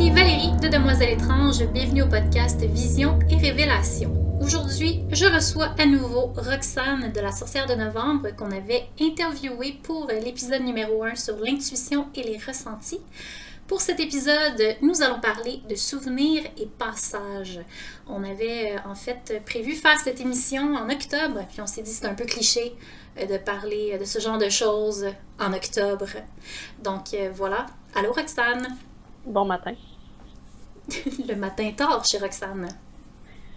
suis Valérie de Demoiselle étrange, bienvenue au podcast Vision et Révélation. Aujourd'hui, je reçois à nouveau Roxane de la Sorcière de Novembre qu'on avait interviewée pour l'épisode numéro 1 sur l'intuition et les ressentis. Pour cet épisode, nous allons parler de souvenirs et passages. On avait en fait prévu faire cette émission en octobre, puis on s'est dit que c'est un peu cliché de parler de ce genre de choses en octobre. Donc voilà. Allô Roxane? Bon matin. Le matin tard chez Roxane.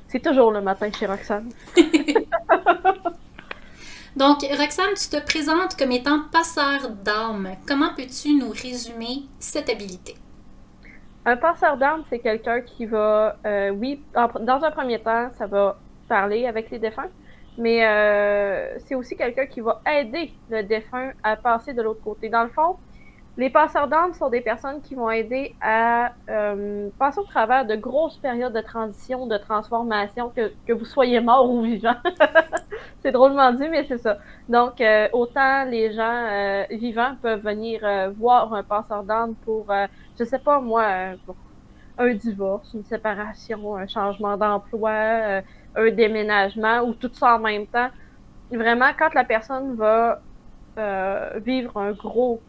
C'est toujours le matin chez Roxane. Donc, Roxane, tu te présentes comme étant passeur d'âme. Comment peux-tu nous résumer cette habilité? Un passeur d'âme, c'est quelqu'un qui va, oui, dans un premier temps, ça va parler avec les défunts, mais c'est aussi quelqu'un qui va aider le défunt à passer de l'autre côté. Dans le fond, les passeurs d'âme sont des personnes qui vont aider à passer au travers de grosses périodes de transition, de transformation, que vous soyez mort ou vivant. C'est drôlement dit, mais c'est ça. Donc, autant les gens vivants peuvent venir voir un passeur d'âme pour, je sais pas moi, pour un divorce, une séparation, un changement d'emploi, un déménagement ou tout ça en même temps. Vraiment, quand la personne va vivre un gros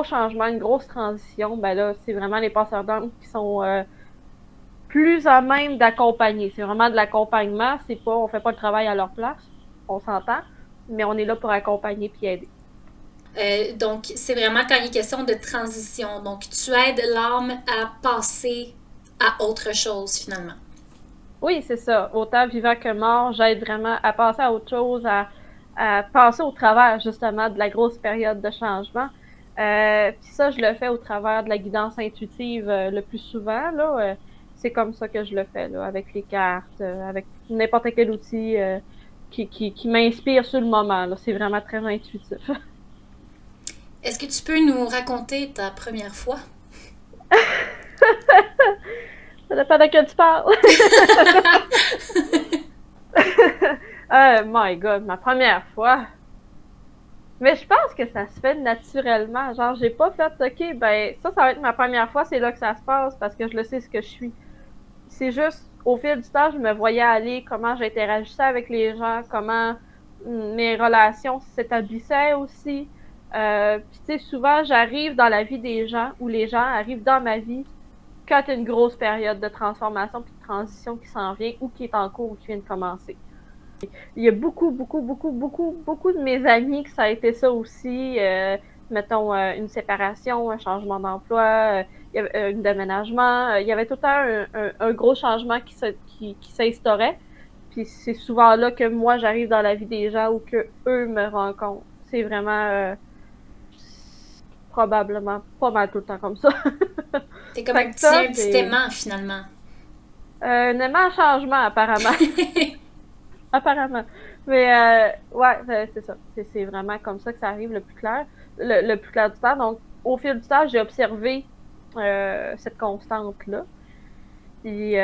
changement, une grosse transition, ben là, c'est vraiment les passeurs d'âme qui sont plus à même d'accompagner. C'est vraiment de l'accompagnement. C'est pas, on fait pas le travail à leur place, on s'entend, mais on est là pour accompagner puis aider. Donc, c'est vraiment quand il est question de transition. Donc, tu aides l'âme à passer à autre chose, finalement. Oui, c'est ça. Autant vivant que mort, j'aide vraiment à passer à autre chose, à passer au travers, justement, de la grosse période de changement. Puis ça, je le fais au travers de la guidance intuitive le plus souvent. Là, c'est comme ça que je le fais, là, avec les cartes, avec n'importe quel outil qui m'inspire sur le moment. Là. C'est vraiment très intuitif. Est-ce que tu peux nous raconter ta première fois? Ça dépend de quoi tu parles. My God, ma première fois. Mais je pense que ça se fait naturellement. Genre, j'ai pas fait, OK, ben, ça va être ma première fois, c'est là que ça se passe parce que je le sais ce que je suis. C'est juste, au fil du temps, je me voyais aller, comment j'interagissais avec les gens, comment mes relations s'établissaient aussi. Puis, tu sais, souvent, j'arrive dans la vie des gens ou les gens arrivent dans ma vie quand il y a une grosse période de transformation puis de transition qui s'en vient ou qui est en cours ou qui vient de commencer. Il y a beaucoup de mes amis que ça a été ça aussi. Mettons, une séparation, un changement d'emploi, un déménagement. Il y avait tout le temps un gros changement qui s'instaurait. Puis c'est souvent là que moi, j'arrive dans la vie des gens ou que eux me rencontrent. C'est vraiment probablement pas mal tout le temps comme ça. T'es comme Fait un que ça, petit c'est aimant, finalement. un aimant changement, apparemment. Apparemment. Mais ouais, c'est ça. C'est vraiment comme ça que ça arrive le plus clair. Le plus clair du temps. Donc, au fil du temps, j'ai observé cette constante-là. Puis,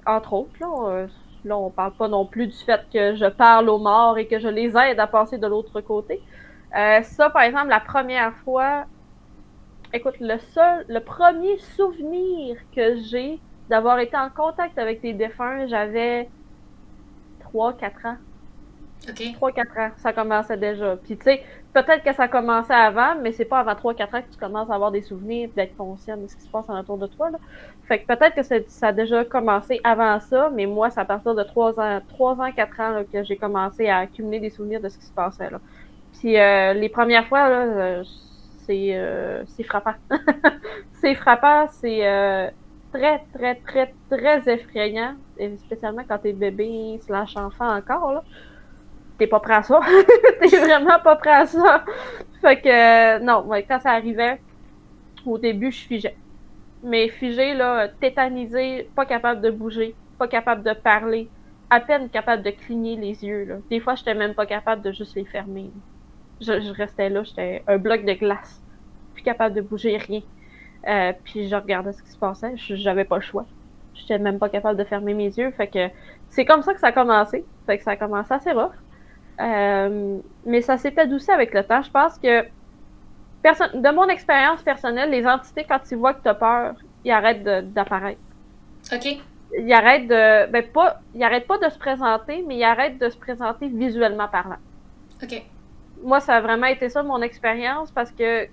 entre autres, là, on parle pas non plus du fait que je parle aux morts et que je les aide à passer de l'autre côté. Ça, par exemple, la première fois, écoute, le premier souvenir que j'ai d'avoir été en contact avec des défunts, j'avais 3-4 ans. OK. 3-4 ans, ça commençait déjà. Puis, tu sais, peut-être que ça commençait avant, mais c'est pas avant 3-4 ans que tu commences à avoir des souvenirs et d'être conscient de ce qui se passe autour de toi. Là. Fait que peut-être que ça a déjà commencé avant ça, mais moi, c'est à partir de 3 ans, 4 ans là, que j'ai commencé à accumuler des souvenirs de ce qui se passait. Là. Puis, les premières fois, là, c'est frappant. C'est frappant, c'est très effrayant, et spécialement quand t'es bébé / enfant encore, là. T'es pas prêt à ça. T'es vraiment pas prêt à ça. Fait que, non, ouais, quand ça arrivait, au début, je figeais. Mais figé, là, tétanisé, pas capable de bouger, pas capable de parler, à peine capable de cligner les yeux, là. Des fois, j'étais même pas capable de juste les fermer. Je restais là, j'étais un bloc de glace. Plus capable de bouger, rien. Puis je regardais ce qui se passait, j'avais pas le choix. J'étais même pas capable de fermer mes yeux. Fait que c'est comme ça que ça a commencé. Fait que ça a commencé assez rough. Mais ça s'est adouci avec le temps. Je pense que De mon expérience personnelle, les entités, quand ils voient que tu as peur, ils arrêtent d'apparaître. OK. Ils arrêtent ils arrêtent pas de se présenter, mais ils arrêtent de se présenter visuellement parlant. OK. Moi, ça a vraiment été ça mon expérience parce que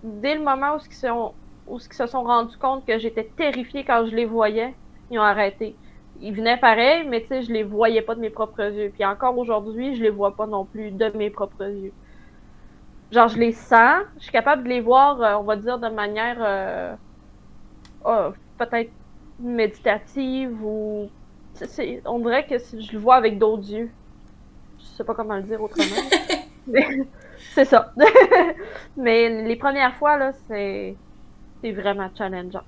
dès le moment où ils se sont rendus compte que j'étais terrifiée quand je les voyais, ils ont arrêté. Ils venaient pareil, mais tu sais, je les voyais pas de mes propres yeux. Puis encore aujourd'hui, je les vois pas non plus de mes propres yeux. Genre, je les sens, je suis capable de les voir, on va dire, de manière peut-être méditative ou... on dirait que je le vois avec d'autres yeux. Je sais pas comment le dire autrement. Mais c'est ça. Mais les premières fois, là, c'est vraiment challengeant.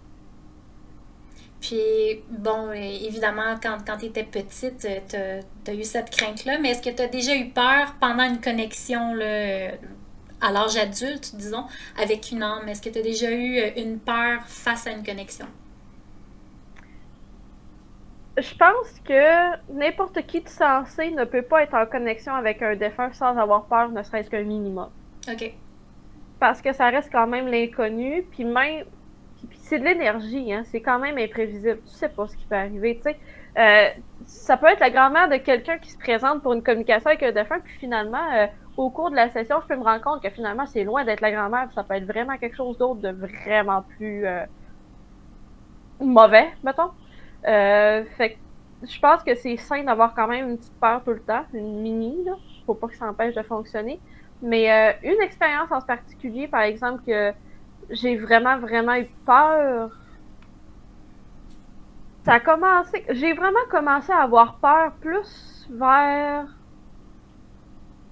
Puis, bon, évidemment, quand tu étais petite, tu as eu cette crainte-là, mais est-ce que tu as déjà eu peur pendant une connexion, là, à l'âge adulte, disons, avec une âme? Est-ce que tu as déjà eu une peur face à une connexion? Je pense que n'importe qui de sensé ne peut pas être en connexion avec un défunt sans avoir peur, ne serait-ce qu'un minimum. OK. Parce que ça reste quand même l'inconnu, puis même... Puis c'est de l'énergie, hein, c'est quand même imprévisible. Tu sais pas ce qui peut arriver, tu sais. Ça peut être la grand-mère de quelqu'un qui se présente pour une communication avec un défunt, puis finalement, au cours de la session, je peux me rendre compte que finalement, c'est loin d'être la grand-mère, puis ça peut être vraiment quelque chose d'autre de vraiment plus mauvais, mettons. Fait que je pense que c'est sain d'avoir quand même une petite peur tout le temps, une mini, là. Faut pas que ça empêche de fonctionner. Mais une expérience en particulier, par exemple, que j'ai vraiment, vraiment eu peur. J'ai vraiment commencé à avoir peur plus vers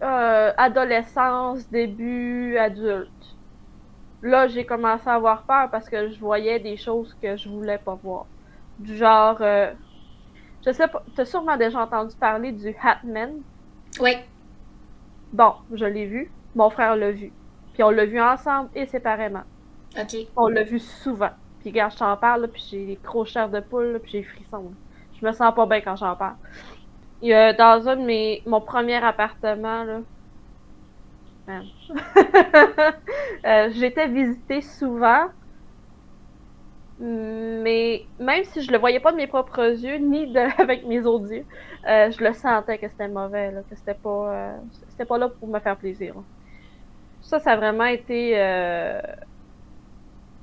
adolescence, début, adulte. Là, j'ai commencé à avoir peur parce que je voyais des choses que je voulais pas voir. Du genre, je sais pas, t'as sûrement déjà entendu parler du Hatman. Oui. Bon, je l'ai vu, mon frère l'a vu. Puis on l'a vu ensemble et séparément. OK. On l'a vu souvent. Puis regarde, je t'en parle, là, puis j'ai des gros chairs de poule, là, puis j'ai des frissons. Là. Je me sens pas bien quand j'en parle. Il y a dans mon premier appartement, là, j'étais visitée souvent, mais même si je le voyais pas de mes propres yeux, ni avec mes autres yeux, je le sentais que c'était mauvais, là, que c'était pas là pour me faire plaisir. Là. Ça a vraiment été...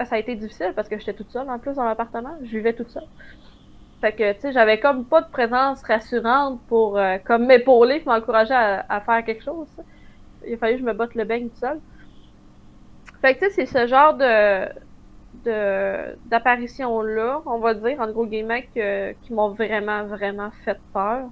ça a été difficile parce que j'étais toute seule en plus dans l'appartement. Je vivais toute seule. Fait que, tu sais, j'avais comme pas de présence rassurante pour comme m'épauler et m'encourager à faire quelque chose. Ça. Il a fallu que je me botte le beigne toute seule. Fait que, tu sais, c'est ce genre d'apparition-là, on va dire, en gros guillemets, qui m'ont vraiment, vraiment fait peur.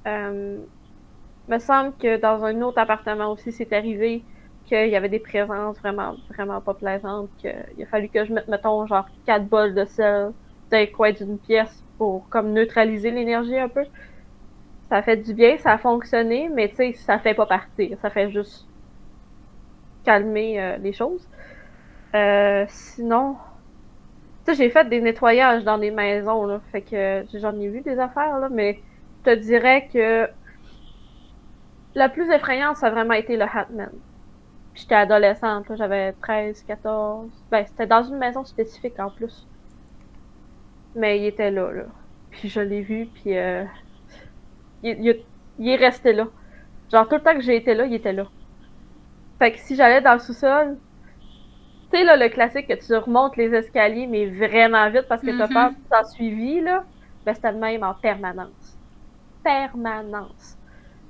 Me semble que dans un autre appartement aussi, c'est arrivé qu'il y avait des présences vraiment, vraiment pas plaisantes, qu'il a fallu que je mette, mettons, genre 4 bols de sel dans les coins d'une pièce pour comme neutraliser l'énergie un peu. Ça a fait du bien, ça a fonctionné, mais tu sais, ça fait pas partir. Ça fait juste calmer les choses. Sinon, tu sais, j'ai fait des nettoyages dans des maisons, là, fait que j'en ai vu des affaires, là, mais je te dirais que la plus effrayante, ça a vraiment été le Hatman. J'étais adolescente, là, j'avais 13, 14. Ben, c'était dans une maison spécifique en plus. Mais il était là. Puis je l'ai vu, puis il est resté là. Genre, tout le temps que j'ai été là, il était là. Fait que si j'allais dans le sous-sol, tu sais, là, le classique que tu remontes les escaliers, mais vraiment vite parce que t'as peur que tu t'en suivi, là, ben c'était le même en permanence. Permanence.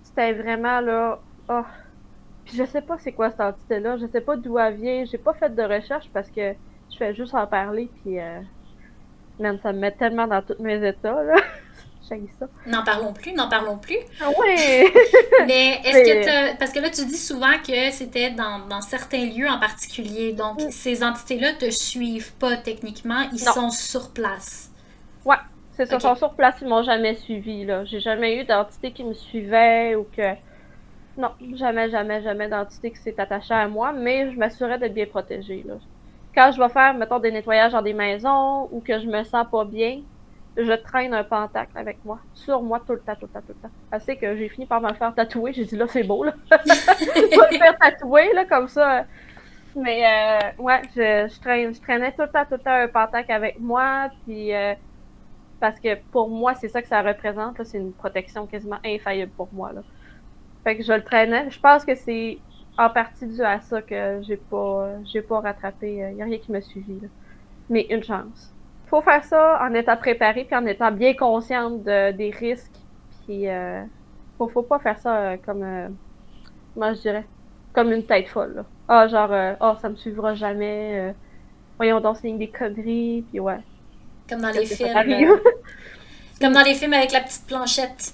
C'était vraiment, là... Oh. Puis je sais pas c'est quoi cette entité-là, je sais pas d'où elle vient, j'ai pas fait de recherche parce que je fais juste en parler, puis man, ça me met tellement dans tous mes états, là. J'ai ça. N'en parlons plus, n'en parlons plus. Ah ouais! Mais est-ce que parce que là, tu dis souvent que c'était dans certains lieux en particulier, donc ces entités-là te suivent pas techniquement, ils sont sur place. Ouais, c'est ça, ils sont sur place, ils m'ont jamais suivi, là. J'ai jamais eu d'entité qui me suivait ou que... Non, jamais d'entité qui s'est attachée à moi, mais je m'assurais d'être bien protégée, là. Quand je vais faire, mettons, des nettoyages dans des maisons ou que je me sens pas bien, je traîne un pentacle avec moi, sur moi, tout le temps. Assez que j'ai fini par me le faire tatouer, j'ai dit là, c'est beau, là. Je vais le faire tatouer, là, comme ça. Mais ouais, je traînais tout le temps un Pentac avec moi, puis parce que pour moi, c'est ça que ça représente, là, c'est une protection quasiment infaillible pour moi, là. Fait que je le traînais. Je pense que c'est en partie dû à ça que j'ai pas rattrapé, y a rien qui m'a suivi, là. Mais une chance. Faut faire ça en étant préparé, puis en étant bien consciente des risques, puis faut pas faire ça comme, comment je dirais, comme une tête folle, là. Ah, genre, ça me suivra jamais, voyons donc, c'est des conneries, puis ouais. Comme dans les Qu'est-ce que ça films. t'arrive? Comme dans les films avec la petite planchette.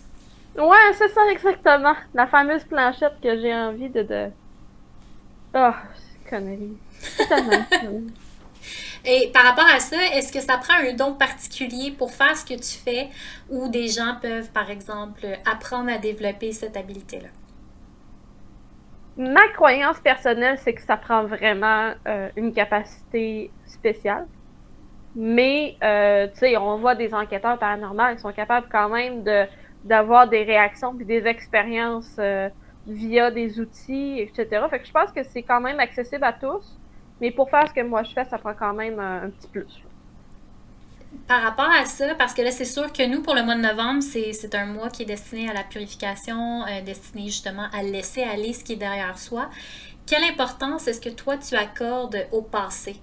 Ouais, c'est ça, exactement. La fameuse planchette que j'ai envie de... Ah, c'est une connerie. C'est tellement une connerie. Et par rapport à ça, est-ce que ça prend un don particulier pour faire ce que tu fais ou des gens peuvent, par exemple, apprendre à développer cette habileté-là? Ma croyance personnelle, c'est que ça prend vraiment une capacité spéciale. Mais, tu sais, on voit des enquêteurs paranormaux qui sont capables quand même d'avoir des réactions puis des expériences via des outils, etc. Fait que je pense que c'est quand même accessible à tous. Mais pour faire ce que moi je fais, ça prend quand même un petit plus. Par rapport à ça, parce que là, c'est sûr que nous, pour le mois de novembre, c'est un mois qui est destiné à la purification, destiné justement à laisser aller ce qui est derrière soi. Quelle importance est-ce que toi, tu accordes au passé?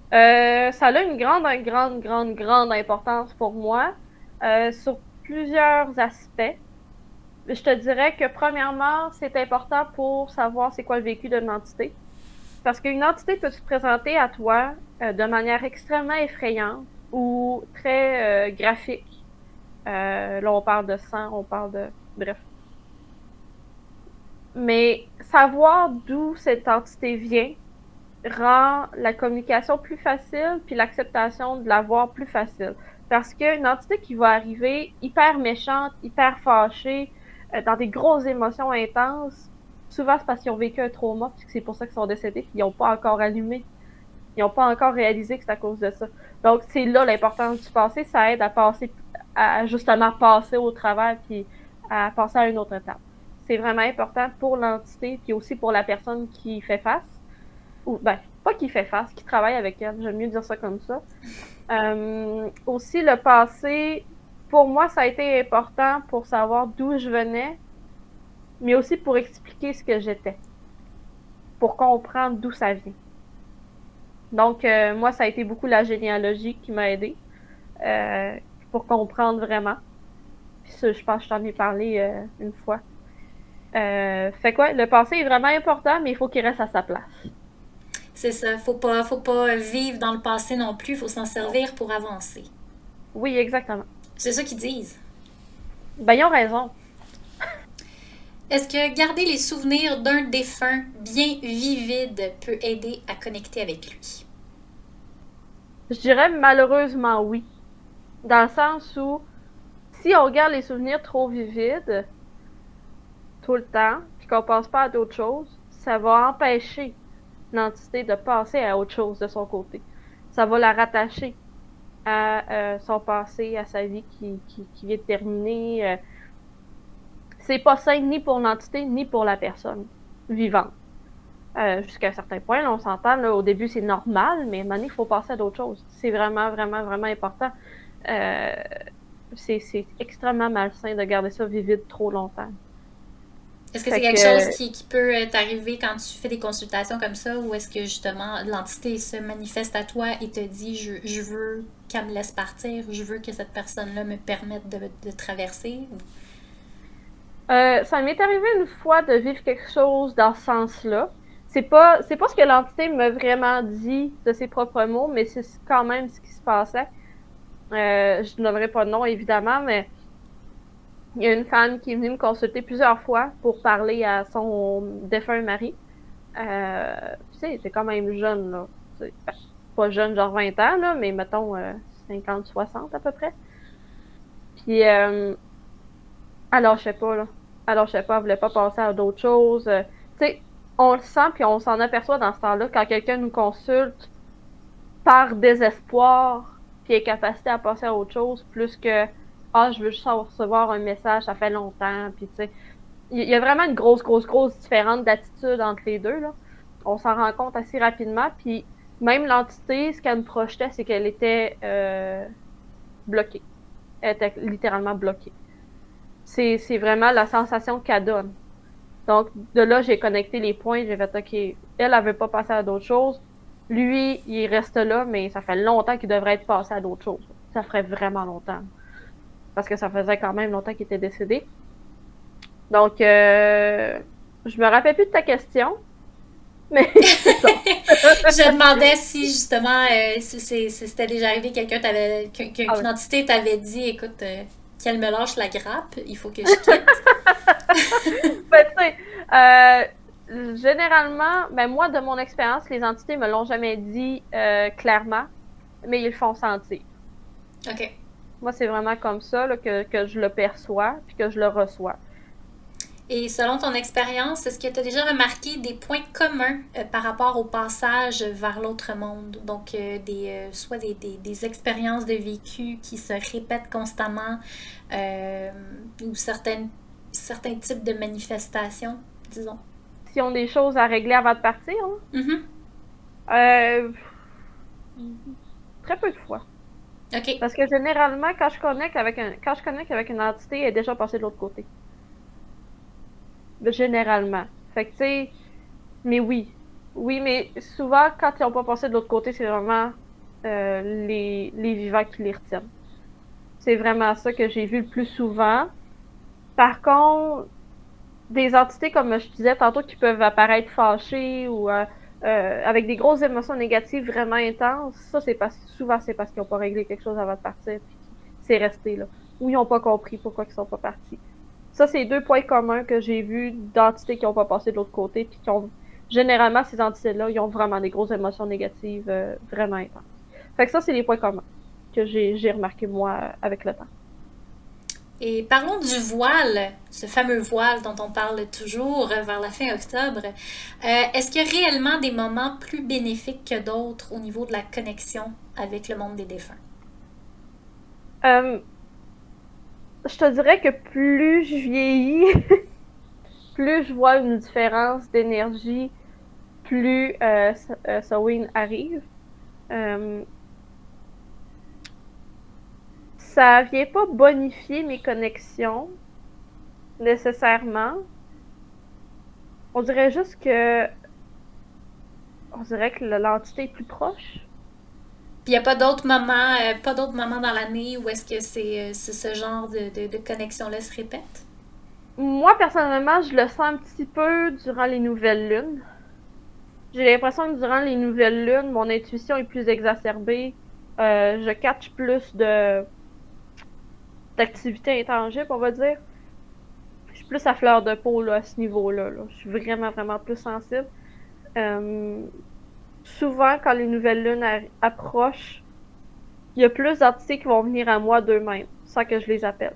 Ça a une grande importance pour moi sur plusieurs aspects. Je te dirais que premièrement, c'est important pour savoir c'est quoi le vécu d'une entité. Parce qu'une entité peut se présenter à toi de manière extrêmement effrayante ou très graphique. Là, on parle de sang, on parle de... Bref. Mais savoir d'où cette entité vient rend la communication plus facile puis l'acceptation de la voir plus facile. Parce qu'une entité qui va arriver hyper méchante, hyper fâchée, dans des grosses émotions intenses, souvent c'est parce qu'ils ont vécu un trauma puis que c'est pour ça qu'ils sont décédés puis ils n'ont pas encore allumé. Ils n'ont pas encore réalisé que c'est à cause de ça. Donc c'est là l'importance du passé, ça aide à passer, à justement passer au travers puis à passer à une autre étape. C'est vraiment important pour l'entité puis aussi pour la personne qui fait face ou ben, pas qui fait face, qui travaille avec elle, j'aime mieux dire ça comme ça. Aussi, le passé, pour moi, ça a été important pour savoir d'où je venais, mais aussi pour expliquer ce que j'étais, pour comprendre d'où ça vient. Donc, moi, ça a été beaucoup la généalogie qui m'a aidée pour comprendre vraiment. Puis ça, je pense que je t'en ai parlé une fois. Fait quoi, le passé est vraiment important, mais il faut qu'il reste à sa place. C'est ça, faut pas vivre dans le passé non plus, il faut s'en servir pour avancer. Oui, exactement. C'est ça qu'ils disent. Ben, ils ont raison. Est-ce que garder les souvenirs d'un défunt bien vivide peut aider à connecter avec lui? Je dirais malheureusement oui. Dans le sens où, si on garde les souvenirs trop vivides, tout le temps, puis qu'on passe pas à d'autres choses, ça va empêcher l'entité de passer à autre chose de son côté. Ça va la rattacher à son passé, à sa vie qui vient de terminer. C'est pas sain ni pour l'entité, ni pour la personne vivante. Jusqu'à un certain point, là, on s'entend, là, au début c'est normal, mais maintenant il faut passer à d'autres choses. C'est vraiment, vraiment, vraiment important. C'est extrêmement malsain de garder ça vivide trop longtemps. Est-ce que c'est quelque chose qui peut t'arriver quand tu fais des consultations comme ça, ou est-ce que justement l'entité se manifeste à toi et te dit je veux qu'elle me laisse partir, je veux que cette personne-là me permette de traverser? Ça m'est arrivé une fois de vivre quelque chose dans ce sens-là. C'est pas ce que l'entité m'a vraiment dit de ses propres mots, mais c'est quand même ce qui se passait. Je nommerai pas de nom, évidemment, mais il y a une femme qui est venue me consulter plusieurs fois pour parler à son défunt mari. Tu sais, c'est quand même jeune, là. Pas jeune, genre 20 ans, là, mais mettons 50-60 à peu près. Puis, alors, je sais pas, là. Alors, je sais pas, elle voulait pas passer à d'autres choses. Tu sais, on le sent, puis on s'en aperçoit dans ce temps-là, quand quelqu'un nous consulte par désespoir, puis incapacité à passer à autre chose, plus que je veux juste recevoir un message, ça fait longtemps, puis tu sais, il y a vraiment une grosse différence d'attitude entre les deux, là. on s'en rend compte assez rapidement. Puis même l'entité, ce qu'elle me projetait, c'est qu'elle était bloquée. Elle était littéralement bloquée. C'est vraiment la sensation qu'elle donne. Donc, de là, j'ai connecté les points. J'ai fait, OK, elle veut pas passer à d'autres choses. Lui, il reste là, mais ça fait longtemps qu'il devrait être passé à d'autres choses. Ça ferait vraiment longtemps. Parce que ça faisait quand même longtemps qu'il était décédé. Donc, je me rappelle plus de ta question, mais c'est ça. Je demandais si justement si c'était déjà arrivé qu'une entité t'avait dit écoute, qu'elle me lâche la grappe, il faut que je quitte. Ben, tu sais, généralement, ben moi, de mon expérience, les entités me l'ont jamais dit clairement, mais ils le font sentir. OK. Moi, c'est vraiment comme ça là, que je le perçois puis que je le reçois. Et selon ton expérience, est-ce que tu as déjà remarqué des points communs par rapport au passage vers l'autre monde? Donc, soit des expériences de vécu qui se répètent constamment ou certains types de manifestations, disons. Si on a des choses à régler avant de partir, Mm-hmm. Très peu de fois. OK. Parce que généralement, quand je connecte avec une entité, elle est déjà passée de l'autre côté. Généralement. Fait que, tu sais, mais oui. Oui, mais souvent, quand ils n'ont pas passé de l'autre côté, c'est vraiment les vivants qui les retiennent. C'est vraiment ça que j'ai vu le plus souvent. Par contre, des entités, comme je disais tantôt, qui peuvent apparaître fâchées ou avec des grosses émotions négatives vraiment intenses, ça, souvent, c'est parce qu'ils n'ont pas réglé quelque chose avant de partir, puis c'est resté là. Ou ils n'ont pas compris pourquoi ils ne sont pas partis. Ça, c'est 2 points communs que j'ai vus d'entités qui n'ont pas passé de l'autre côté, puis qui ont, généralement, ces entités-là, ils ont vraiment des grosses émotions négatives vraiment intenses. Fait que ça, c'est les points communs que j'ai remarqué, moi, avec le temps. Et parlons du voile, ce fameux voile dont on parle toujours vers la fin octobre. Est-ce qu'il y a réellement des moments plus bénéfiques que d'autres au niveau de la connexion avec le monde des défunts? Je te dirais que plus je vieillis, plus je vois une différence d'énergie, plus Samhain arrive. Ça vient pas bonifier mes connexions, nécessairement. On dirait juste que... On dirait que l'entité est plus proche. Puis il n'y a pas d'autres moments dans l'année où est-ce que c'est ce genre de connexion-là se répète? Moi, personnellement, je le sens un petit peu durant les nouvelles lunes. J'ai l'impression que durant les nouvelles lunes, mon intuition est plus exacerbée. Je catch plus d'activités intangibles, on va dire. Je suis plus à fleur de peau là, à ce niveau-là. Là. Je suis vraiment, vraiment plus sensible. Souvent, quand les nouvelles lunes approchent, il y a plus d'entités qui vont venir à moi d'eux-mêmes, sans que je les appelle.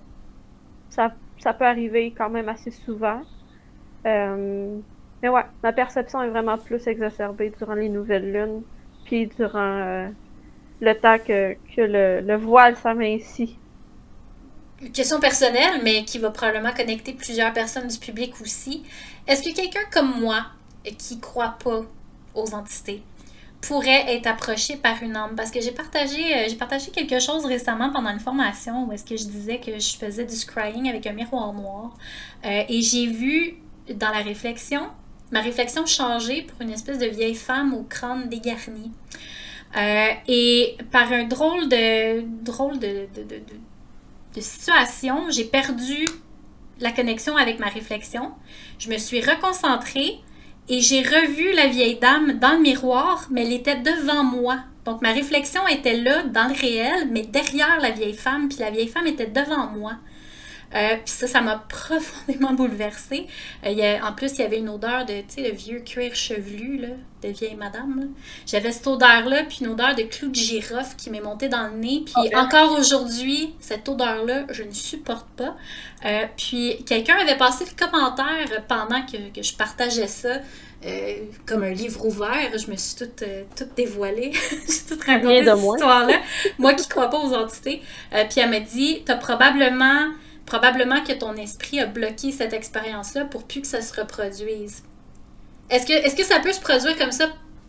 Ça peut arriver quand même assez souvent. Mais ouais, ma perception est vraiment plus exacerbée durant les nouvelles lunes, puis durant le temps que le voile s'amincit. Une question personnelle, mais qui va probablement connecter plusieurs personnes du public aussi. Est-ce que quelqu'un comme moi, qui croit pas aux entités, pourrait être approché par une âme? Parce que j'ai partagé quelque chose récemment pendant une formation où est-ce que je disais que je faisais du scrying avec un miroir noir. Et j'ai vu dans ma réflexion changer pour une espèce de vieille femme au crâne dégarni. Et par un drôle de situation, j'ai perdu la connexion avec ma réflexion. Je me suis reconcentrée et j'ai revu la vieille dame dans le miroir, mais elle était devant moi. Donc ma réflexion était là, dans le réel, mais derrière la vieille femme, puis la vieille femme était devant moi. Puis ça m'a profondément bouleversée. En plus, il y avait une odeur de, tu sais, le vieux cuir chevelu, là, de vieille madame. Là. J'avais cette odeur-là, puis une odeur de clou de girofle qui m'est montée dans le nez. Puis encore aujourd'hui, cette odeur-là, je ne supporte pas. Puis quelqu'un avait passé le commentaire pendant que je partageais ça. Comme un livre ouvert, je me suis toute dévoilée. J'ai toute raconté cette histoire-là. Moi qui ne crois pas aux entités. Puis elle m'a dit, t'as probablement que ton esprit a bloqué cette expérience-là pour plus que ça se reproduise. Est-ce que ça peut se produire comme ça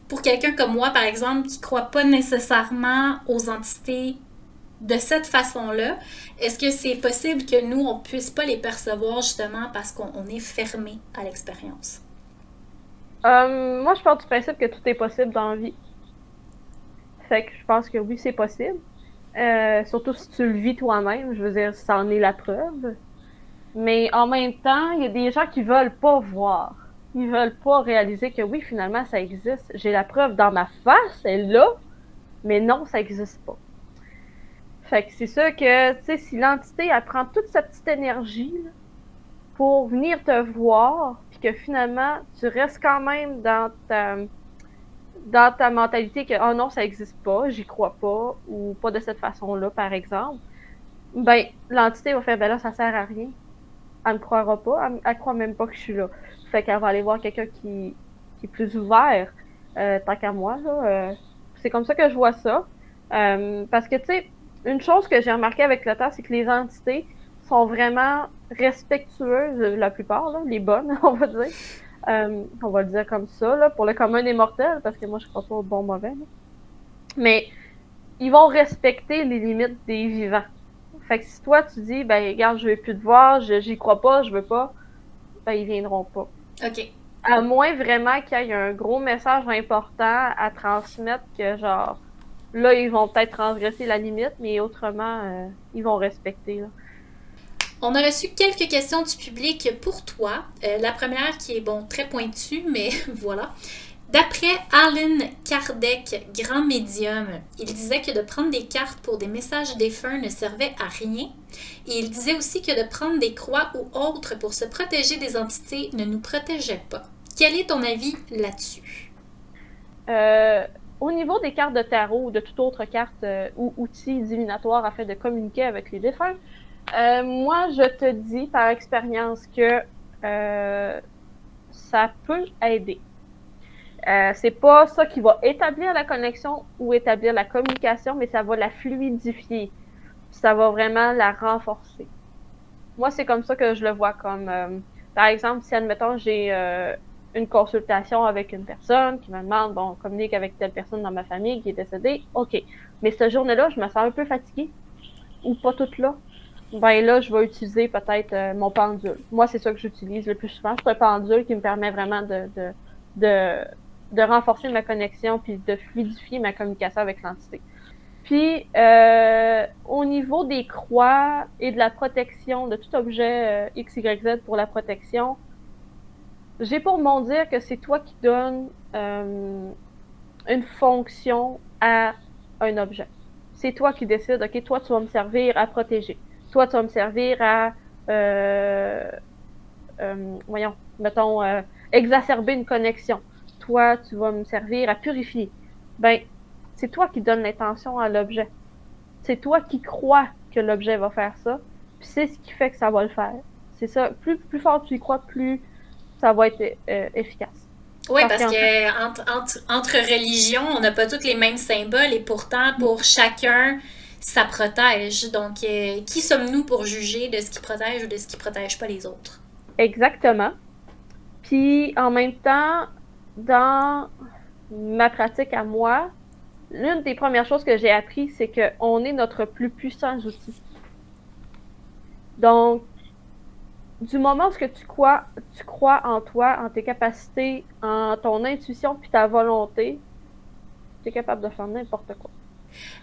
pour quelqu'un comme moi, par exemple, qui ne croit pas nécessairement aux entités de cette façon-là? Est-ce que c'est possible que nous, on ne puisse pas les percevoir justement parce qu'on est fermé à l'expérience? Moi, je pars du principe que tout est possible dans la vie. Fait que je pense que oui, c'est possible. Surtout si tu le vis toi-même, je veux dire, ça en est la preuve. Mais en même temps, il y a des gens qui veulent pas voir. Ils veulent pas réaliser que oui, finalement, ça existe. J'ai la preuve dans ma face, elle est là, mais non, ça existe pas. Fait que c'est sûr que, tu sais, si l'entité, elle prend toute sa petite énergie là, pour venir te voir, puis que finalement, tu restes quand même dans ta mentalité que, oh non, ça existe pas, j'y crois pas, ou pas de cette façon-là, par exemple, ben, l'entité va faire, ben là, ça sert à rien. Elle me croira pas, elle croit même pas que je suis là. Fait qu'elle va aller voir quelqu'un qui est plus ouvert, tant qu'à moi, là. C'est comme ça que je vois ça. Parce que, tu sais, une chose que j'ai remarqué avec le temps, c'est que les entités sont vraiment respectueuses, la plupart, là, les bonnes, on va dire. On va le dire comme ça, là, pour le commun des mortels, parce que moi, je crois pas au bon mauvais. Là. Mais ils vont respecter les limites des vivants. Fait que si toi, tu dis, ben, regarde, je veux plus te voir, j'y crois pas, je veux pas, ben, ils viendront pas. OK. À moins vraiment qu'il y ait un gros message important à transmettre que, genre, là, ils vont peut-être transgresser la limite, mais autrement, ils vont respecter, là. On a reçu quelques questions du public pour toi. La première qui est, bon, très pointue, mais voilà. D'après Alan Kardec, grand médium, il disait que de prendre des cartes pour des messages défunts ne servait à rien. Et il disait aussi que de prendre des croix ou autres pour se protéger des entités ne nous protégeait pas. Quel est ton avis là-dessus? Au niveau des cartes de tarot ou de toute autre carte ou outil divinatoire afin de communiquer avec les défunts, moi, je te dis par expérience que ça peut aider. C'est pas ça qui va établir la connexion ou établir la communication, mais ça va la fluidifier. Ça va vraiment la renforcer. Moi, c'est comme ça que je le vois. Comme, par exemple, si, admettons, j'ai une consultation avec une personne qui me demande, bon, communique avec telle personne dans ma famille qui est décédée, OK. Mais cette journée-là, je me sens un peu fatiguée ou pas toute là. Ben là, je vais utiliser peut-être mon pendule. Moi, c'est ça que j'utilise le plus souvent. C'est un pendule qui me permet vraiment de renforcer ma connexion puis de fluidifier ma communication avec l'entité. Puis, au niveau des croix et de la protection de tout objet X, Y, Z pour la protection, j'ai pour mon dire que c'est toi qui donnes une fonction à un objet. C'est toi qui décides, OK, toi, tu vas me servir à protéger. Toi, tu vas me servir à, voyons, mettons, exacerber une connexion. Toi, tu vas me servir à purifier. Ben, c'est toi qui donnes l'intention à l'objet. C'est toi qui crois que l'objet va faire ça, puis c'est ce qui fait que ça va le faire. C'est ça. Plus fort tu y crois, plus ça va être efficace. Oui, parce que entre religions, on n'a pas tous les mêmes symboles et pourtant, pour chacun, ça protège. Donc, qui sommes-nous pour juger de ce qui protège ou de ce qui protège pas les autres? Exactement. Puis, en même temps, dans ma pratique à moi, l'une des premières choses que j'ai appris, c'est qu'on est notre plus puissant outil. Donc, du moment où tu crois en toi, en tes capacités, en ton intuition puis ta volonté, tu es capable de faire n'importe quoi.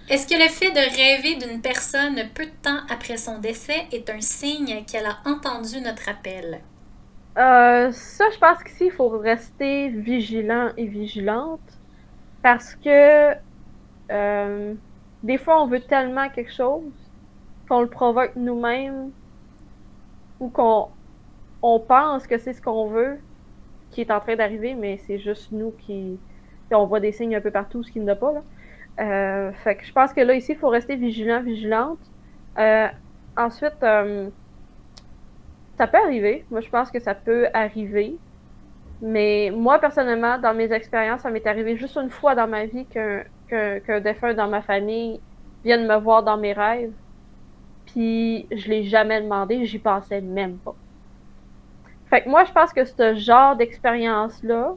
Est-ce que le fait de rêver d'une personne peu de temps après son décès est un signe qu'elle a entendu notre appel? Ça, je pense qu'ici, il faut rester vigilant et vigilante parce que des fois, on veut tellement quelque chose qu'on le provoque nous-mêmes ou qu'on pense que c'est ce qu'on veut qui est en train d'arriver, mais c'est juste nous qui... On voit des signes un peu partout, ce qu'il n'y a pas, là. Fait que je pense que là, ici, il faut rester vigilant, vigilante. Ensuite, ça peut arriver. Moi, je pense que ça peut arriver. Mais moi, personnellement, dans mes expériences, ça m'est arrivé juste une fois dans ma vie qu'un défunt dans ma famille vienne me voir dans mes rêves. Puis je l'ai jamais demandé, j'y pensais même pas. Fait que moi, je pense que ce genre d'expérience-là,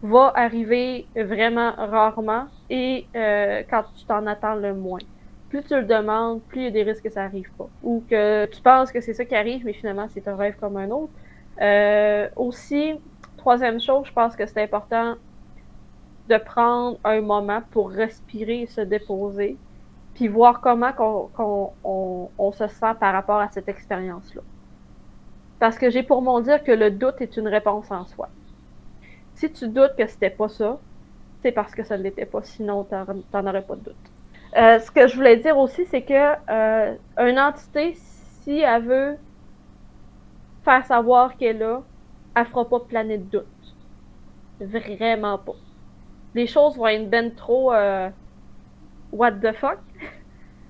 va arriver vraiment rarement et quand tu t'en attends le moins. Plus tu le demandes, plus il y a des risques que ça arrive pas. Ou que tu penses que c'est ça qui arrive, mais finalement, c'est un rêve comme un autre. Aussi, troisième chose, je pense que c'est important de prendre un moment pour respirer et se déposer, puis voir comment on se sent par rapport à cette expérience-là. Parce que j'ai pour mon dire que le doute est une réponse en soi. Si tu doutes que c'était pas ça, c'est parce que ça ne l'était pas, sinon t'en aurais pas de doute. Ce que je voulais dire aussi, c'est que une entité, si elle veut faire savoir qu'elle est là, elle fera pas planer de doute. Vraiment pas. Les choses vont être ben trop what the fuck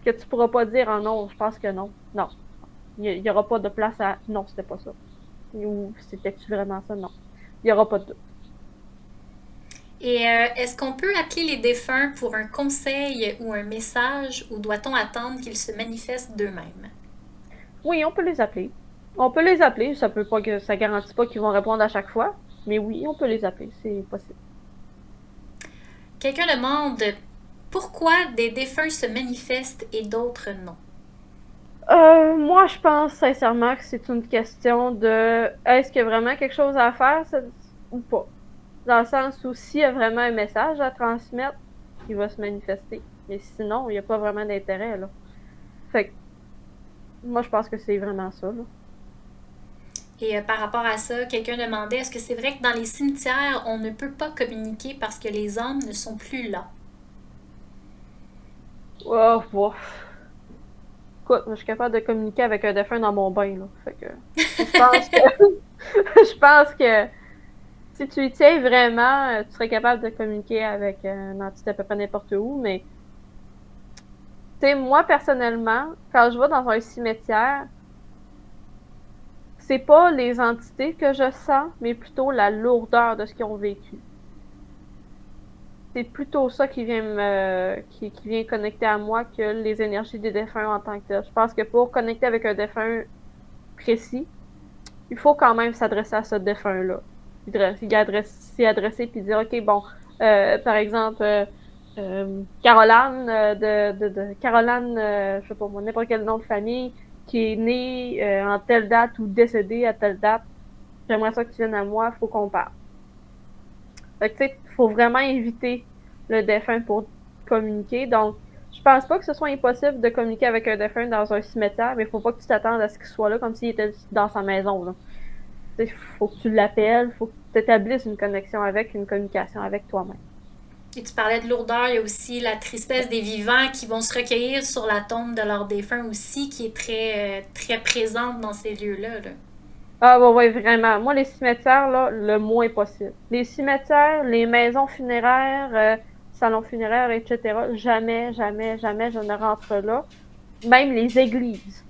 que tu pourras pas dire oh non, je pense que non. Non. Il y aura pas de place à non, c'était pas ça. Ou c'était-tu vraiment ça? Non. Il y aura pas de doute. Et est-ce qu'on peut appeler les défunts pour un conseil ou un message ou doit-on attendre qu'ils se manifestent d'eux-mêmes? Oui, on peut les appeler. On peut les appeler, ça peut pas que ça garantit pas qu'ils vont répondre à chaque fois, mais oui, on peut les appeler, c'est possible. Quelqu'un demande pourquoi des défunts se manifestent et d'autres non. Moi, je pense sincèrement que c'est une question de est-ce qu'il y a vraiment quelque chose à faire ou pas. Dans le sens où s'il y a vraiment un message à transmettre, il va se manifester. Mais sinon, il n'y a pas vraiment d'intérêt, là. Fait que, moi, je pense que c'est vraiment ça, là. Et par rapport à ça, quelqu'un demandait est-ce que c'est vrai que dans les cimetières, on ne peut pas communiquer parce que les âmes ne sont plus là? Oh, wow. Écoute, je suis capable de communiquer avec un défunt dans mon bain, là. Fait que, je pense que, je pense que si tu y tiens vraiment, tu serais capable de communiquer avec une entité à peu près n'importe où, mais tu sais, moi, personnellement, quand je vais dans un cimetière, c'est pas les entités que je sens, mais plutôt la lourdeur de ce qu'ils ont vécu. C'est plutôt ça qui vient connecter à moi que les énergies des défunts en tant que tel. Je pense que pour connecter avec un défunt précis, il faut quand même s'adresser à ce défunt-là. S'y adresser puis dire, OK, bon, par exemple, Caroline, Caroline, je sais pas moi, n'importe quel nom de famille, qui est née en telle date ou décédée à telle date, j'aimerais ça que tu viennes à moi, il faut qu'on parle. Fait que, tu sais, il faut vraiment éviter le défunt pour communiquer. Donc, je pense pas que ce soit impossible de communiquer avec un défunt dans un cimetière, mais il faut pas que tu t'attendes à ce qu'il soit là comme s'il était dans sa maison, là. Il faut que tu l'appelles, il faut que tu établisses une connexion avec, une communication avec toi-même. Et tu parlais de lourdeur, il y a aussi la tristesse des vivants qui vont se recueillir sur la tombe de leurs défunts aussi, qui est très présente dans ces lieux-là. Là. Ah, ouais, vraiment. Moi, les cimetières, là, le moins possible. Les cimetières, les maisons funéraires, salons funéraires, etc., jamais, jamais, jamais je ne rentre là. Même les églises.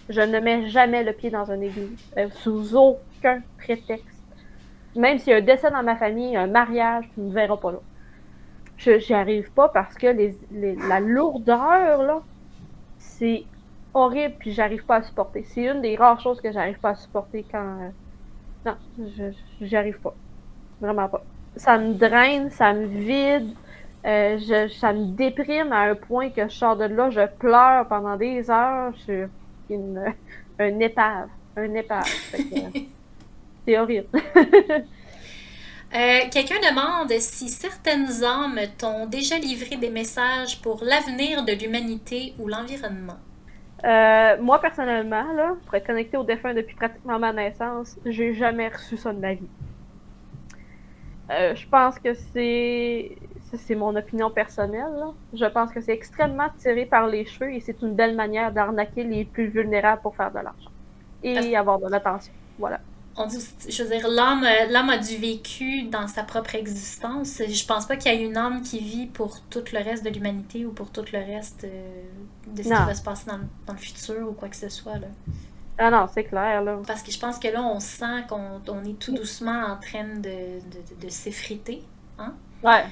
Je ne mets jamais le pied dans une église. Sous aucun prétexte. Même s'il y a un décès dans ma famille, un mariage, tu ne me verras pas là. J'y arrive pas parce que la lourdeur, là, c'est horrible puis j'arrive pas à supporter. C'est une des rares choses que j'arrive pas à supporter quand... non, j'y arrive pas. Vraiment pas. Ça me draine, ça me vide, ça me déprime à un point que je sors de là, je pleure pendant des heures. Je suis un épave. Un épave. C'est horrible. Quelqu'un demande si certaines âmes t'ont déjà livré des messages pour l'avenir de l'humanité ou l'environnement. Moi, personnellement, là, pour être connectée au défunt depuis pratiquement ma naissance, j'ai jamais reçu ça de ma vie. Je pense que c'est mon opinion personnelle, là. Je pense que c'est extrêmement tiré par les cheveux et c'est une belle manière d'arnaquer les plus vulnérables pour faire de l'argent. Et avoir de l'attention. Voilà. On dit, je veux dire, l'âme a du vécu dans sa propre existence. Je pense pas qu'il y ait une âme qui vit pour tout le reste de l'humanité ou pour tout le reste de ce qui va se passer dans le futur ou quoi que ce soit. Là. Ah non, c'est clair. Là. Parce que je pense que là, on sent qu'on est tout doucement en train de s'effriter. Hein? Ouais.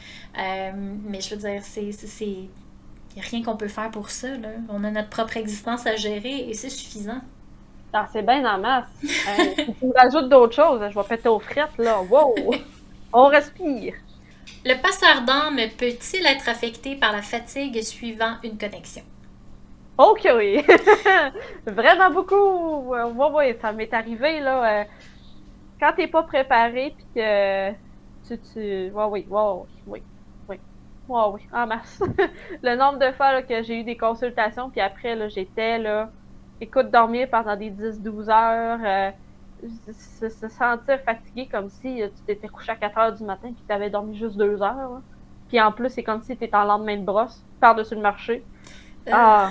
Mais je veux dire, il n'y a rien qu'on peut faire pour ça. Là. On a notre propre existence à gérer et c'est suffisant. Non, c'est bien en masse. Si tu me rajoutes d'autres choses, je vais péter aux frites, là. Wow! On respire. Le passeur d'âme peut-il être affecté par la fatigue suivant une connexion? Ok, oui. Vraiment beaucoup. Ouais, ça m'est arrivé, là. Quand t'es pas préparé, puis que Ouais, oui, oui, oui. Ouais, oui, en masse. Le nombre de fois là, que j'ai eu des consultations, puis après, là, j'étais, là, écoute, dormir pendant des 10-12 heures, se sentir fatigué comme si tu t'étais couché à 4 heures du matin, puis t'avais dormi juste 2 heures, là. Puis en plus, c'est comme si t'étais en lendemain de brosse, par-dessus le marché. Euh, Ah,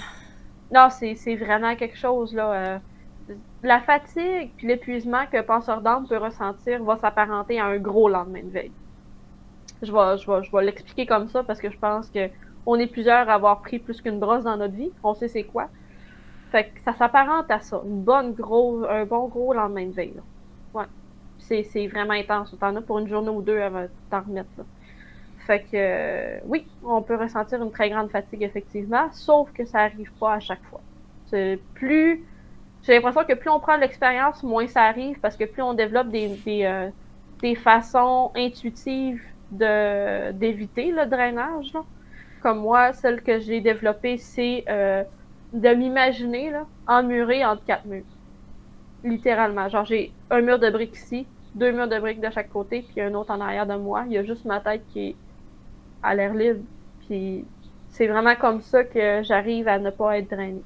non, c'est vraiment quelque chose, là. La fatigue puis l'épuisement que penseur d'âme peut ressentir va s'apparenter à un gros lendemain de veille. Je vais l'expliquer comme ça parce que je pense que on est plusieurs à avoir pris plus qu'une brosse dans notre vie. On sait c'est quoi. Fait que ça s'apparente à ça. Un bon gros lendemain de veille, là. Ouais. C'est vraiment intense. T'en as pour une journée ou deux avant de t'en remettre, là. Fait que, oui, on peut ressentir une très grande fatigue, effectivement, sauf que ça arrive pas à chaque fois. J'ai l'impression que plus on prend de l'expérience, moins ça arrive, parce que plus on développe des façons intuitives d'éviter le drainage, là. Comme moi, celle que j'ai développée, c'est de m'imaginer là, emmurée entre 4 murs. Littéralement. Genre, j'ai un mur de briques ici, 2 murs de briques de chaque côté, puis un autre en arrière de moi. Il y a juste ma tête qui est à l'air libre. Puis c'est vraiment comme ça que j'arrive à ne pas être drainée.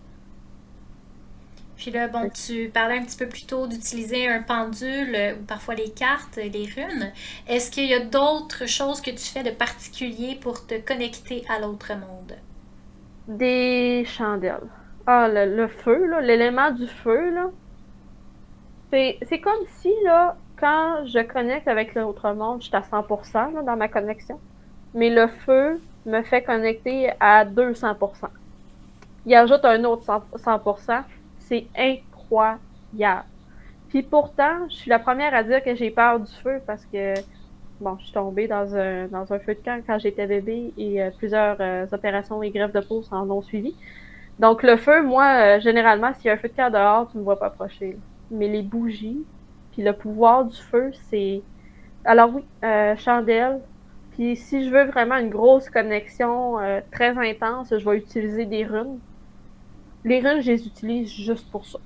Puis là, bon, tu parlais un petit peu plus tôt d'utiliser un pendule ou parfois les cartes, les runes. Est-ce qu'il y a d'autres choses que tu fais de particulier pour te connecter à l'autre monde? Des chandelles. Ah, le feu, là, l'élément du feu, là. C'est comme si, là, quand je connecte avec l'autre monde, je suis à 100% là, dans ma connexion. Mais le feu me fait connecter à 200%. Il ajoute un autre 100%. C'est incroyable. Puis pourtant, je suis la première à dire que j'ai peur du feu parce que, bon, je suis tombée dans un feu de camp quand j'étais bébé et plusieurs opérations et greffes de peau s'en ont suivi. Donc, le feu, moi, généralement, s'il y a un feu de camp dehors, tu ne me vois pas approcher. Mais les bougies, puis le pouvoir du feu, c'est... Alors oui, chandelle. Puis si je veux vraiment une grosse connexion très intense, je vais utiliser des runes. Les runes, je les utilise juste pour ça.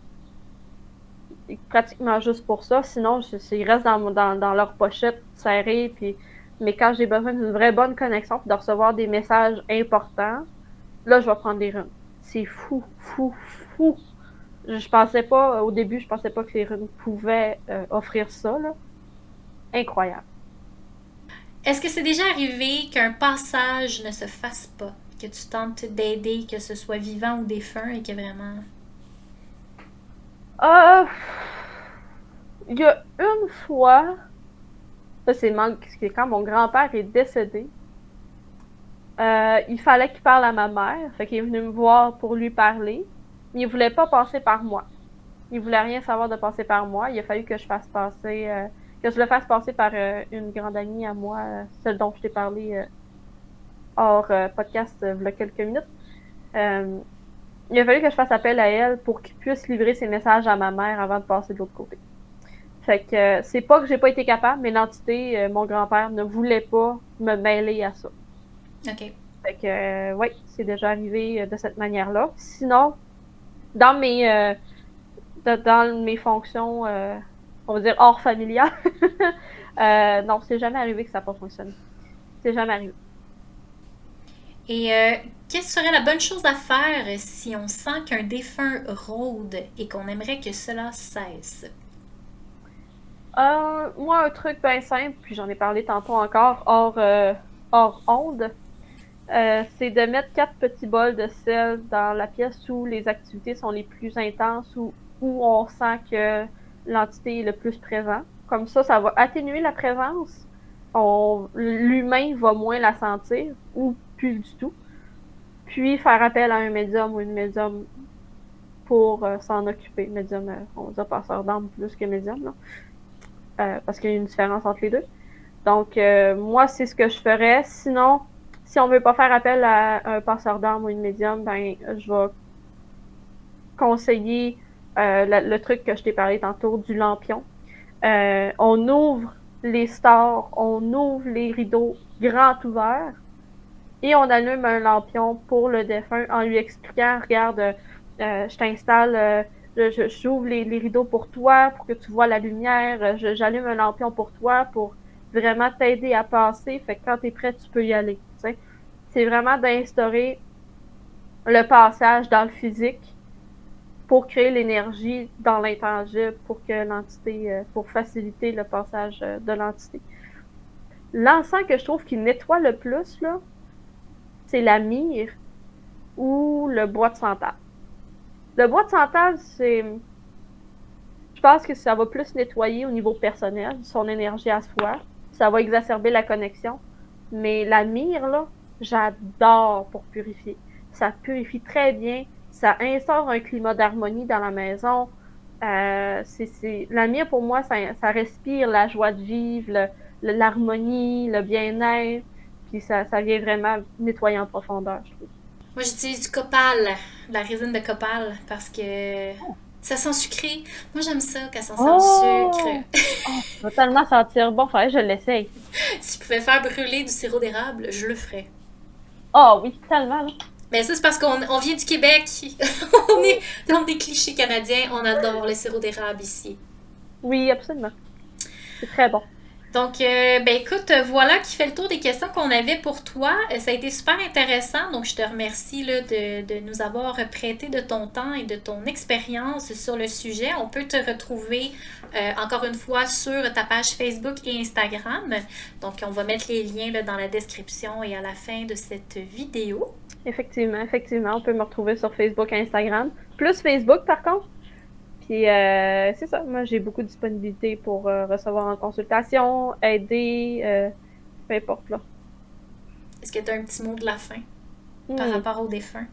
Pratiquement juste pour ça. Sinon, ils restent dans leur pochette serrée. Puis... Mais quand j'ai besoin d'une vraie bonne connexion, puis de recevoir des messages importants, là, je vais prendre des runes. C'est fou, fou, fou. Je pensais pas, au début, je pensais pas que les runes pouvaient offrir ça, là. Incroyable. Est-ce que c'est déjà arrivé qu'un passage ne se fasse pas, que tu tentes d'aider, que ce soit vivant ou défunt, et que vraiment... Euh, il y a une fois, ça c'est quand mon grand-père est décédé, il fallait qu'il parle à ma mère, fait qu'il est venu me voir pour lui parler, mais il voulait pas passer par moi. Il voulait rien savoir de passer par moi. Il a fallu que je le fasse passer par une grande amie à moi, celle dont je t'ai parlé hors podcast il y a quelques minutes. Il a fallu que je fasse appel à elle pour qu'il puisse livrer ses messages à ma mère avant de passer de l'autre côté. Fait que c'est pas que j'ai pas été capable, mais l'entité, mon grand-père, ne voulait pas me mêler à ça. OK. Fait que oui, c'est déjà arrivé de cette manière-là. Sinon, dans mes fonctions, on va dire hors familiales, non, c'est jamais arrivé que ça n'a pas fonctionné. C'est jamais arrivé. Et quelle serait la bonne chose à faire si on sent qu'un défunt rôde et qu'on aimerait que cela cesse? Moi, un truc bien simple, puis j'en ai parlé tantôt encore, hors onde, c'est de mettre 4 petits bols de sel dans la pièce où les activités sont les plus intenses, où on sent que l'entité est le plus présent. Comme ça va atténuer la présence. L'humain va moins la sentir, ou plus du tout. Puis faire appel à un médium ou une médium pour s'en occuper. Médium, on va dire passeur d'âme plus que médium, là. Parce qu'il y a une différence entre les deux. Donc, moi, c'est ce que je ferais. Sinon, si on veut pas faire appel à un passeur d'âme ou une médium, ben, je vais conseiller le truc que je t'ai parlé tantôt du lampion. On ouvre les stores, on ouvre les rideaux grands ouverts et on allume un lampion pour le défunt en lui expliquant, regarde, je t'installe, j'ouvre les rideaux pour toi, pour que tu vois la lumière, j'allume un lampion pour toi, pour vraiment t'aider à passer, fait que quand t'es prêt, tu peux y aller. T'sais. C'est vraiment d'instaurer le passage dans le physique pour créer l'énergie dans l'intangible, pour que l'entité, pour faciliter le passage de l'entité. L'encens que je trouve qui nettoie le plus, là, c'est la myrrhe ou le bois de santal. Le bois de santal, c'est... Je pense que ça va plus nettoyer au niveau personnel, son énergie à soi. Ça va exacerber la connexion. Mais la myrrhe, là, j'adore pour purifier. Ça purifie très bien. Ça instaure un climat d'harmonie dans la maison. La myrrhe, pour moi, ça respire la joie de vivre, l'harmonie, le bien-être. Puis ça vient vraiment nettoyer en profondeur, je trouve. Moi, j'utilise du copal, de la résine de copal, parce que ça sent sucré. Moi, j'aime ça quand ça sent le sucre. Ça va tellement sentir bon, faudrait que je l'essaye. Si je pouvais faire brûler du sirop d'érable, je le ferais. Oui, tellement, là. Mais ça, c'est parce qu'on vient du Québec. On est dans des clichés canadiens. On adore le sirop d'érable ici. Oui, absolument. C'est très bon. Donc, écoute, voilà qui fait le tour des questions qu'on avait pour toi. Ça a été super intéressant. Donc, je te remercie là, de nous avoir prêté de ton temps et de ton expérience sur le sujet. On peut te retrouver encore une fois sur ta page Facebook et Instagram. Donc, on va mettre les liens là, dans la description et à la fin de cette vidéo. Effectivement. On peut me retrouver sur Facebook et Instagram. Plus Facebook, par contre. Puis, c'est ça. Moi, j'ai beaucoup de disponibilité pour recevoir en consultation, aider, peu importe, là. Est-ce que tu as un petit mot de la fin par rapport aux défunts?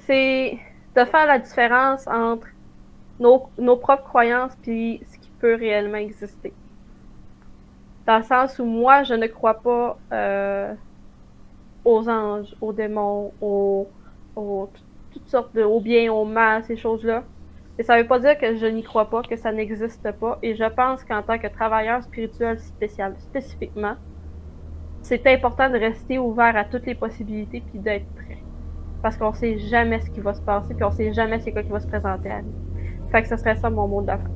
C'est de faire la différence entre nos propres croyances puis ce qui peut réellement exister. Dans le sens où moi, je ne crois pas aux anges, aux démons, toutes sortes au bien, au mal, ces choses-là. Et ça veut pas dire que je n'y crois pas, que ça n'existe pas. Et je pense qu'en tant que travailleur spirituel spécifiquement, c'est important de rester ouvert à toutes les possibilités puis d'être prêt. Parce qu'on sait jamais ce qui va se passer puis on sait jamais c'est quoi qui va se présenter à nous. Fait que ce serait ça mon mot de la fin.